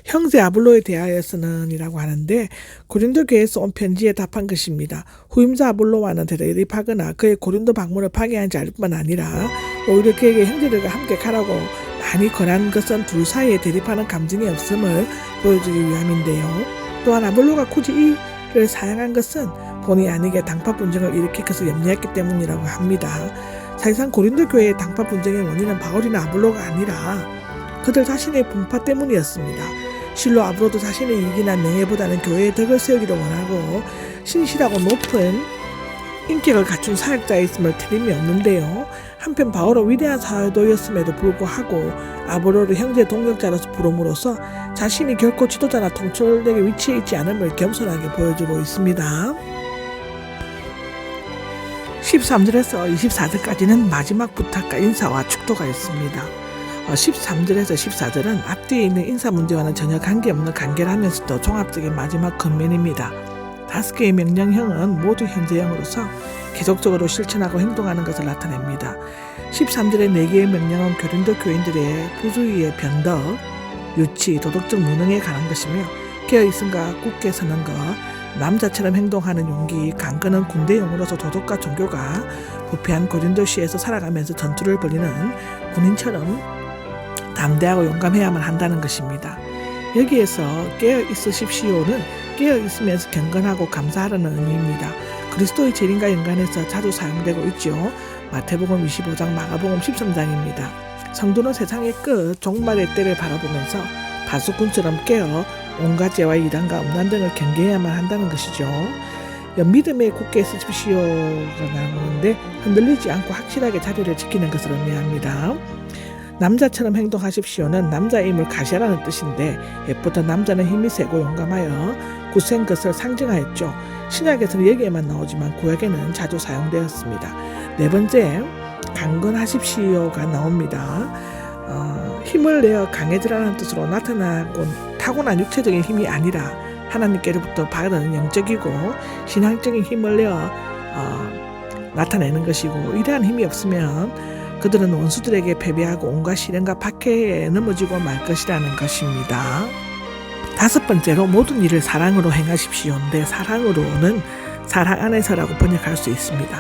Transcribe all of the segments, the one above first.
형제 아볼로에 대하여서는 이라고 하는데 고린도 교회에서 온 편지에 답한 것입니다. 후임자 아볼로와는 대립하거나 그의 고린도 방문을 파괴한 자일 뿐만 아니라 오히려 그에게 형제들과 함께 가라고 많이 권한 것은 둘 사이에 대립하는 감정이 없음을 보여주기 위함인데요. 또한 아볼로가 굳이 이를 사용한 것은 본의 아니게 당파 분쟁을 일으킬 것을 염려했기 때문이라고 합니다. 사실상 고린도 교회의 당파 분쟁의 원인은 바울이나 아볼로가 아니라 그들 자신의 분파 때문이었습니다. 실로 아볼로도 자신의 이익이나 명예보다는 교회의 덕을 세우기를 원하고 신실하고 높은 인격을 갖춘 사역자였음을 틀림이 없는데요. 한편 바울은 위대한 사도였음에도 불구하고 아볼로를 형제 동역자로서 부름으로써 자신이 결코 지도자나 통솔에게 위치해 있지 않음을 겸손하게 보여주고 있습니다. 13절에서 24절까지는 마지막 부탁과 인사와 축도가 있습니다. 13절에서 14절은 앞뒤에 있는 인사 문제와는 전혀 관계없는 간결하면서도 종합적인 마지막 권면입니다. 5개의 명령형은 모두 현재형으로서 계속적으로 실천하고 행동하는 것을 나타냅니다. 13절의 4개의 명령은 고린도 교인들의 부주의의 변덕, 유치, 도덕적 무능에 관한 것이며 깨어있음과 굳게 서는 것, 남자처럼 행동하는 용기, 강건한 군대용으로서 도덕과 종교가 부패한 고린도시에서 살아가면서 전투를 벌이는 군인처럼 담대하고 용감해야만 한다는 것입니다. 여기에서 깨어 있으십시오는 깨어 있으면서 경건하고 감사하라는 의미입니다. 그리스도의 재림과 연관해서 자주 사용되고 있죠. 마태복음 25장, 마가복음 13장입니다. 성도는 세상의 끝, 종말의 때를 바라보면서 바수꾼처럼 깨어 온갖 죄와 이단과 음란 등을 경계해야만 한다는 것이죠. 믿음에 굳게 서십시오가 나오는데 흔들리지 않고 확실하게 자리를 지키는 것을 의미합니다. 남자처럼 행동하십시오는 남자의 힘을 가시하라는 뜻인데 옛부터 남자는 힘이 세고 용감하여 굳센 것을 상징하였죠. 신약에서는 여기에만 나오지만 구약에는 자주 사용되었습니다. 4번째, 강건하십시오가 나옵니다. 힘을 내어 강해지라는 뜻으로 나타나고 타고난 육체적인 힘이 아니라 하나님께로부터 받은 영적이고 신앙적인 힘을 내어 나타내는 것이고, 이러한 힘이 없으면 그들은 원수들에게 패배하고 온갖 시련과 박해에 넘어지고 말 것이라는 것입니다. 5번째로 모든 일을 사랑으로 행하십시오인데 사랑으로는 사랑 안에서라고 번역할 수 있습니다.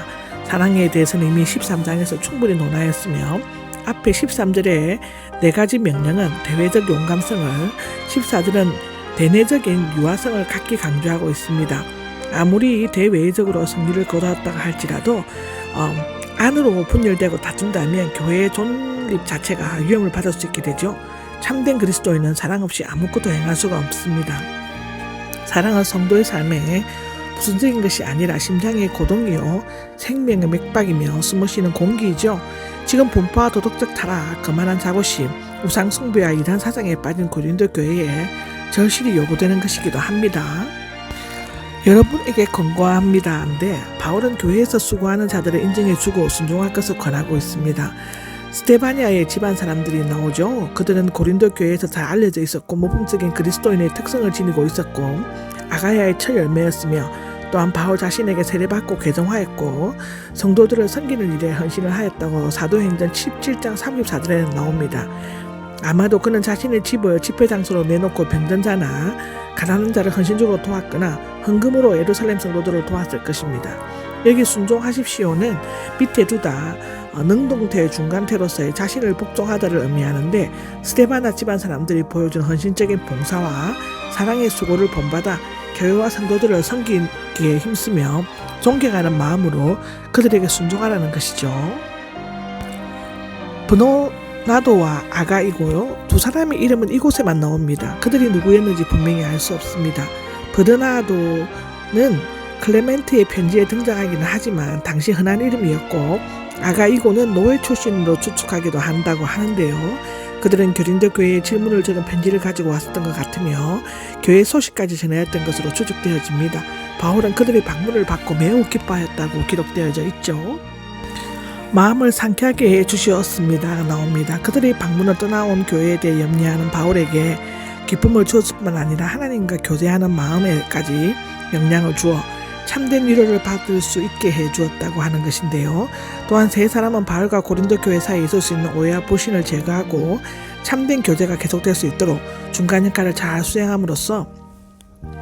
사랑에 대해서는 이미 13장에서 충분히 논하였으며 앞에 13절의 4가지 명령은 대외적 용감성을, 14절은 대내적인 유아성을 각기 강조하고 있습니다. 아무리 대외적으로 승리를 거두었다가 할지라도 안으로 분열되고 다툰다면 교회의 존립 자체가 위험을 받을 수 있게 되죠. 참된 그리스도인은 사랑 없이 아무것도 행할 수가 없습니다. 사랑은 성도의 삶에 부수적인 것이 아니라 심장의 고동이요 생명의 맥박이며 숨어쉬는 공기이죠. 지금 분파와 도덕적 타락, 거만한 자부심, 우상 숭배와 이단 사상에 빠진 고린도 교회에 절실히 요구되는 것이기도 합니다. 여러분에게 권고합니다. 한데 바울은 교회에서 수고하는 자들을 인정해주고 순종할 것을 권하고 있습니다. 스테바니아의 집안 사람들이 나오죠. 그들은 고린도 교회에서 잘 알려져 있었고 모범적인 그리스도인의 특성을 지니고 있었고 아가야의 첫 열매였으며 또한 바울 자신에게 세례받고 개종하였고 성도들을 섬기는 일에 헌신을 하였다고 사도행전 17장 34절에 나옵니다. 아마도 그는 자신의 집을 집회장소로 내놓고 병든 자나 가난한 자를 헌신적으로 도왔거나 헌금으로 예루살렘 성도들을 도왔을 것입니다. 여기 순종하십시오는 밑에 두다 능동태 중간태로서의 자신을 복종하다를 의미하는데 스데바나 집안 사람들이 보여준 헌신적인 봉사와 사랑의 수고를 본받아 교회와 성도들을 섬기기에 힘쓰며 존경하는 마음으로 그들에게 순종하라는 것이죠. 브노나도와 아가이고요. 두 사람의 이름은 이곳에만 나옵니다. 그들이 누구였는지 분명히 알 수 없습니다. 브노나도는 클레멘트의 편지에 등장하기는 하지만 당시 흔한 이름이었고 아가이고는 노예 출신으로 추측하기도 한다고 하는데요. 그들은 고린도 교회에 질문을 적은 편지를 가지고 왔었던 것 같으며 교회 소식까지 전해왔던 것으로 추측되어집니다. 바울은 그들의 방문을 받고 매우 기뻐하였다고 기록되어져 있죠. 마음을 상쾌하게 해주셨습니다 나옵니다. 그들의 방문을 떠나온 교회에 대해 염려하는 바울에게 기쁨을 주었을 뿐만 아니라 하나님과 교제하는 마음에까지 영향을 주어 참된 위로를 받을 수 있게 해주었다고 하는 것인데요. 또한 세 사람은 바울과 고린도 교회 사이에 있을 수 있는 오해와 불신을 제거하고 참된 교제가 계속될 수 있도록 중간 역할을 잘 수행함으로써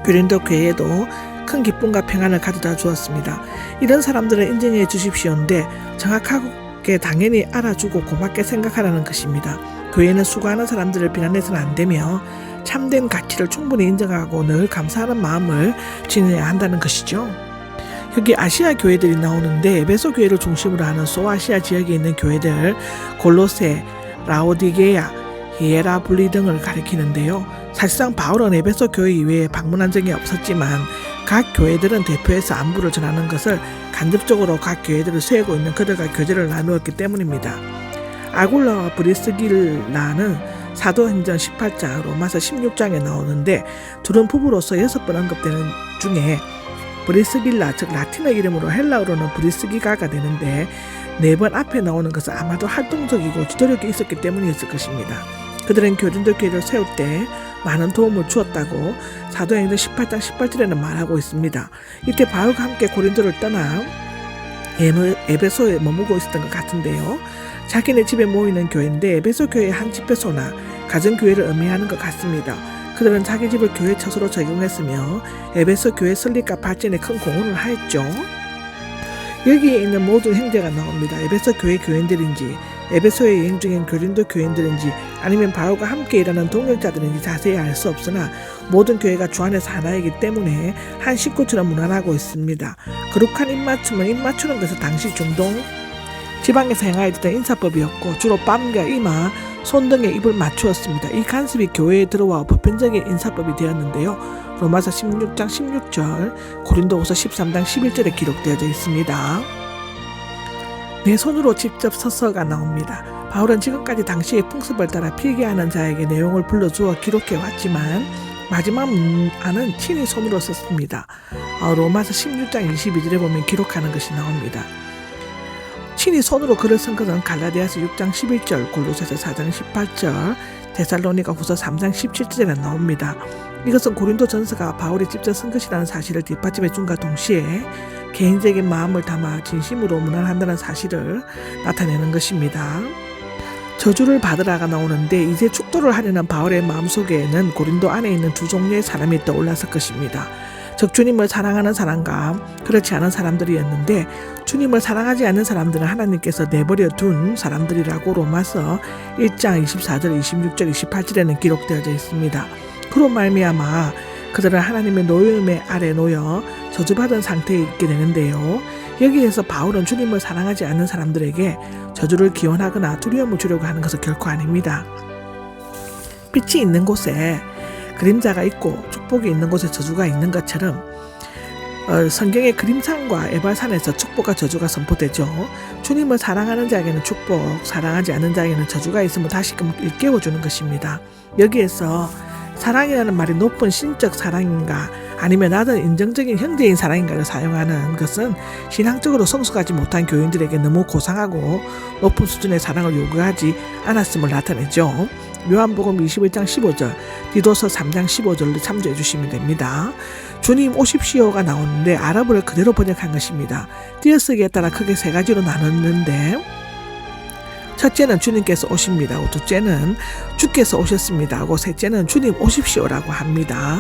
고린도 교회에도 큰 기쁨과 평안을 가져다 주었습니다. 이런 사람들을 인정해 주십시오인데 정확하게 당연히 알아주고 고맙게 생각하라는 것입니다. 교회는 수고하는 사람들을 비난해서는 안 되며 참된 가치를 충분히 인정하고 늘 감사하는 마음을 지녀야 한다는 것이죠. 여기 아시아 교회들이 나오는데 에베소 교회를 중심으로 하는 소아시아 지역에 있는 교회들 골로새, 라오디게야, 히에라블리 등을 가리키는데요. 사실상 바울은 에베소 교회 이외에 방문한 적이 없었지만 각 교회들은 대표해서 안부를 전하는 것을 간접적으로 각 교회들을 세우고 있는 그들과 교제를 나누었기 때문입니다. 아굴라와 브리스길라는 사도행전 18장, 로마서 16장에 나오는데 둘은 부부로서 6번 언급되는 중에 브리스길라, 즉 라틴어 이름으로 헬라어로는 브리스기가가 되는데 4번 앞에 나오는 것은 아마도 활동적이고 지도력이 있었기 때문이었을 것입니다. 그들은 고린도 교회를 세울 때 많은 도움을 주었다고 사도행전 18장 18절에는 말하고 있습니다. 이때 바울과 함께 고린도를 떠나 에베소에 머무고 있었던 것 같은데요. 자기네 집에 모이는 교회인데 에베소 교회의 한 집회소나 가정교회를 의미하는 것 같습니다. 그들은 자기 집을 교회 처소로 적용했으며 에베소 교회 설립과 발전에 큰 공헌을 하였죠. 여기에 있는 모든 형제가 나옵니다. 에베소 교회 교인들인지 에베소에 여행 중인 고린도 교인들인지 아니면 바울과 함께 일하는 동역자들인지 자세히 알 수 없으나 모든 교회가 주 안에서 하나이기 때문에 한 식구처럼 무난하고 있습니다. 거룩한 입 맞추는 것은 당시 중동 지방에서 행하였던 인사법이었고 주로 뺨과 이마, 손 등에 입을 맞추었습니다. 이 간섭이 교회에 들어와 보편적인 인사법이 되었는데요. 로마서 16장 16절, 고린도후서 13장 11절에 기록되어져 있습니다. 내 손으로 직접 서서가 나옵니다. 바울은 지금까지 당시의 풍습을 따라 필기하는 자에게 내용을 불러주어 기록해왔지만 마지막 안은 친히 손으로 썼습니다. 로마서 16장 22절에 보면 기록하는 것이 나옵니다. 친히 손으로 글을 쓴 것은 갈라디아서 6장 11절, 골로새서 4장 18절, 데살로니가 후서 3장 17절에 나옵니다. 이것은 고린도 전서가 바울이 직접 쓴 것이라는 사실을 뒷받침해 준과 동시에 개인적인 마음을 담아 진심으로 문안한다는 사실을 나타내는 것입니다. 저주를 받으라가 나오는데 이제 축도를 하려는 바울의 마음속에는 고린도 안에 있는 두 종류의 사람이 떠올랐을 것입니다. 즉 주님을 사랑하는 사람과 그렇지 않은 사람들이었는데 주님을 사랑하지 않는 사람들은 하나님께서 내버려 둔 사람들이라고 로마서 1장 24절, 26절, 28절에는 기록되어져 있습니다. 그로 말미암아 그들은 하나님의 노여움의 아래 놓여 저주받은 상태에 있게 되는데요. 여기에서 바울은 주님을 사랑하지 않는 사람들에게 저주를 기원하거나 두려움을 주려고 하는 것은 결코 아닙니다. 빛이 있는 곳에 그림자가 있고 축복이 있는 곳에 저주가 있는 것처럼 성경의 그림산과 에발산에서 축복과 저주가 선포되죠. 주님을 사랑하는 자에게는 축복, 사랑하지 않는 자에게는 저주가 있음을 다시금 일깨워주는 것입니다. 여기에서 사랑이라는 말이 높은 신적 사랑인가 아니면 낮은 인정적인 형제인 사랑인가를 사용하는 것은 신앙적으로 성숙하지 못한 교인들에게 너무 고상하고 높은 수준의 사랑을 요구하지 않았음을 나타내죠. 요한복음 21장 15절, 디도서 3장 15절로 참조해 주시면 됩니다. 주님 오십시오가 나오는데 아랍어를 그대로 번역한 것입니다. 띄어쓰기에 따라 크게 세 가지로 나눴는데 첫째는 주님께서 오십니다. 둘째는 주께서 오셨습니다. 하고 셋째는 주님 오십시오라고 합니다.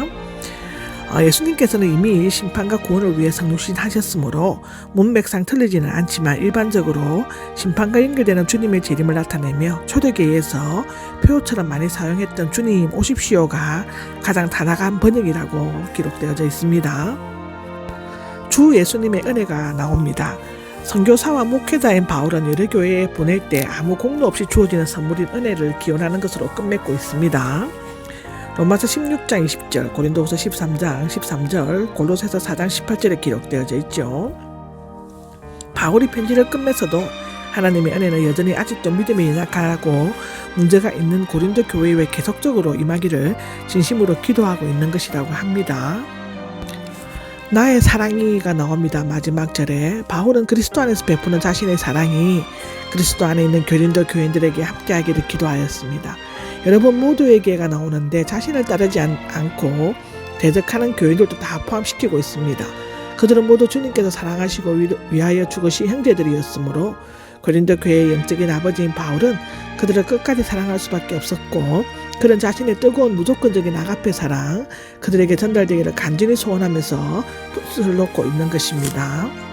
예수님께서는 이미 심판과 구원을 위해 성육신하셨으므로 문맥상 틀리지는 않지만 일반적으로 심판과 연결되는 주님의 재림을 나타내며 초대교회에서 표어처럼 많이 사용했던 주님 오십시오가 가장 다나간 번역이라고 기록되어져 있습니다. 주 예수님의 은혜가 나옵니다. 선교사와 목회자인 바울은 여러 교회에 보낼 때 아무 공로 없이 주어지는 선물인 은혜를 기원하는 것으로 끝맺고 있습니다. 로마서 16장 20절, 고린도후서 13장 13절, 골로새서 4장 18절에 기록되어져 있죠. 바울이 편지를 끝맺어도 하나님의 은혜는 여전히 아직도 믿음이 연약하고 문제가 있는 고린도 교회에 계속적으로 임하기를 진심으로 기도하고 있는 것이라고 합니다. 나의 사랑이가 나옵니다. 마지막 절에 바울은 그리스도 안에서 베푸는 자신의 사랑이 그리스도 안에 있는 고린도 교인들에게 함께하기를 기도하였습니다. 여러분 모두에게가 나오는데 자신을 따르지 않고 대적하는 교인들도 다 포함시키고 있습니다. 그들은 모두 주님께서 사랑하시고 위하여 죽으신 형제들이었으므로 고린도 교회의 영적인 아버지인 바울은 그들을 끝까지 사랑할 수밖에 없었고 그런 자신의 뜨거운 무조건적인 아가페 사랑 그들에게 전달되기를 간절히 소원하면서 붓을 놓고 있는 것입니다.